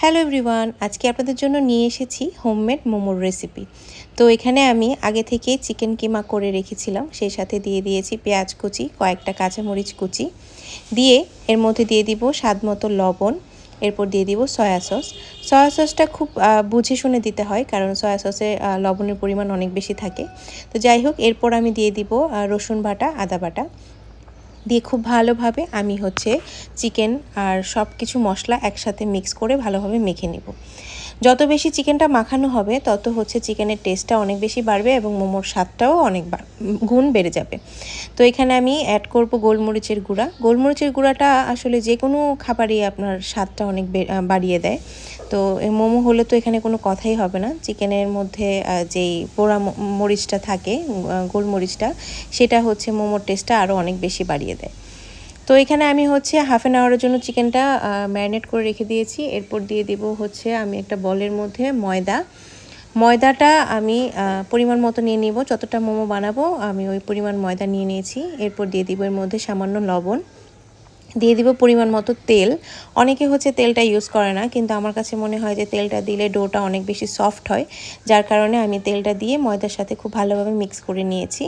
Hello everyone, আজকে আপনাদের জন্য নিয়ে এসেছি হোমমেড মোমোর রেসিপি। তো এখানে আমি আগে থেকে চিকেন কিমা করে রেখেছিলাম, সেই সাথে দিয়ে দিয়েছি পেঁয়াজ কুচি, কয়েকটা কাঁচামরিচ কুচি দিয়ে এর মধ্যে দিয়ে দিব স্বাদ মতো লবণ, এরপর দিয়ে দিব সয়া সস। সয়া সসটা খুব বুঝে শুনে দিতে হয়, কারণ সয়া সসে লবণের পরিমাণ অনেক বেশি থাকে। তো যাই হোক, এরপর আমি দিয়ে দিব রসুন বাটা, আদা বাটা দিয়ে খুব ভালোভাবে আমি চিকেন আর সব কিছু মশলা একসাথে মিক্স করে ভালোভাবে মেখে নেব। যত বেশি চিকেনটা মাখানো হবে তত চিকেনের টেস্টটা অনেক বেশি বাড়বে এবং মোমোর স্বাদটাও অনেক গুণ বেড়ে যাবে। তো এখানে আমি অ্যাড করব গোলমরিচের গুঁড়া। গোলমরিচের গুঁড়াটা আসলে যে কোনো খাবারই আপনার স্বাদটা অনেক বাড়িয়ে দেয়। তো মোমো হলে তো এখানে কোনো কথাই হবে না। চিকেনের মধ্যে যেই পোড়া মরিচটা থাকে, গোলমরিচটা, সেটা মোমোর টেস্টটা আরও অনেক বেশি বাড়িয়ে দেয়। তো এখানে আমি হাফ অ্যান আওয়ারের জন্য চিকেনটা ম্যারিনেট করে রেখে দিয়েছি। এরপর দিয়ে দেব আমি একটা বলের মধ্যে ময়দাটা আমি পরিমাণ মতো নিয়ে নিব। যতটা মোমো বানাবো আমি ওই পরিমাণ ময়দা নিয়ে নিয়েছি। এরপর দিয়ে দিব এর মধ্যে সামান্য লবণ, দিয়ে দিব পরিমাণ মতো তেল। অনেকে তেলটা ইউজ করে না, কিন্তু আমার কাছে মনে হয় যে তেলটা দিলে ডোটা অনেক বেশি সফট হয়, যার কারণে আমি তেলটা দিয়ে ময়দার সাথে খুব ভালোভাবে মিক্স করে নিয়েছি।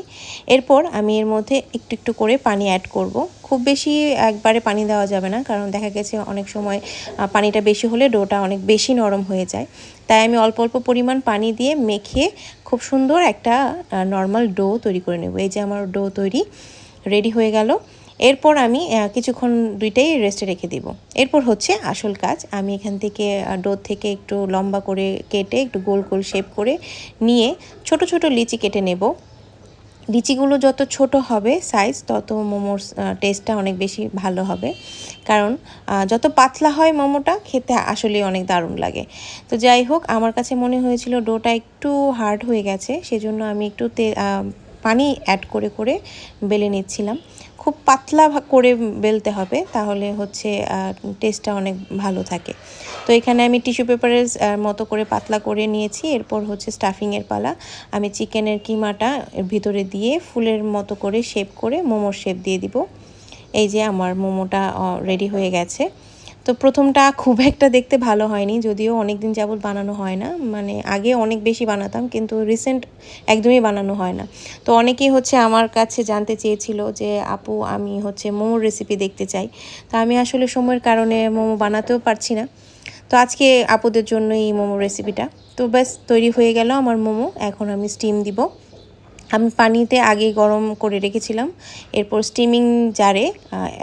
এরপর আমি এর মধ্যে একটু একটু করে পানি অ্যাড করব। খুব বেশি একবারে পানি দেওয়া যাবে না, কারণ দেখা গেছে অনেক সময় পানিটা বেশি হলে ডোটা অনেক বেশি নরম হয়ে যায়। তাই আমি অল্প অল্প পরিমাণ পানি দিয়ে মেখে খুব সুন্দর একটা নর্মাল ডো তৈরি করে নেব। এই যে আমার ডো রেডি হয়ে গেল। এরপর আমি কিছুক্ষণ দুইটাই রেস্টে রেখে দিব। এরপর আসল কাজ। আমি এখান থেকে ডো থেকে একটু লম্বা করে কেটে একটু গোল গোল শেপ করে নিয়ে ছোট ছোট লিচি কেটে নেব। লিচিগুলো যত ছোট হবে সাইজ, তত মোমোর টেস্টটা অনেক বেশি ভালো হবে, কারণ যত পাতলা হয় মোমোটা খেতে আসলে অনেক দারুণ লাগে। তো যাই হোক, আমার কাছে মনে হয়েছিল ডোটা একটু হার্ড হয়ে গেছে, সেজন্য আমি একটু পানি অ্যাড করে করে বেলে নিচ্ছিলাম। খুব পাতলা করে বেলতে হবে, তাহলে টেস্টটা অনেক ভালো থাকে। তো এখানে আমি টিস্যু পেপারের মতো করে পাতলা করে নিয়েছি। এরপর স্টাফিংয়ের পালা। আমি চিকেনের কিমাটা এর ভিতরে দিয়ে ফুলের মতো করে শেপ করে মোমোর শেপ দিয়ে দিব। এই যে আমার মোমোটা রেডি হয়ে গেছে। তো প্রথমটা খুব একটা দেখতে ভালো হয়নি, যদিও অনেক দিন যাবত বানানো হয় না। মানে আগে অনেক বেশি বানাতাম, কিন্তু রিসেন্ট একদমই বানানো হয় না। তো অনেকেই আমার কাছে জানতে চেয়েছিল যে আপু, আমি মোমোর রেসিপি দেখতে চাই। তো আমি আসলে সময়ের কারণে মোমো বানাতেও পারছি না। তো আজকে আপুদের জন্য এই মোমো রেসিপিটা। তো ব্যাস তৈরি হয়ে গেল আমার মোমো। এখন আমি স্টিম দিব। আমি পানিতে আগে গরম করে রেখেছিলাম। এরপর স্টিমিং জারে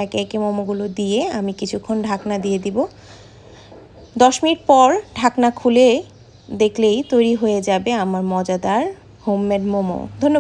একে একে মোমোগুলো দিয়ে আমি কিছুক্ষণ ঢাকনা দিয়ে দিব। 10 মিনিট পর ঢাকনা খুলে দেখলেই তৈরি হয়ে যাবে আমার মজাদার হোমমেড মোমো। ধন্যবাদ।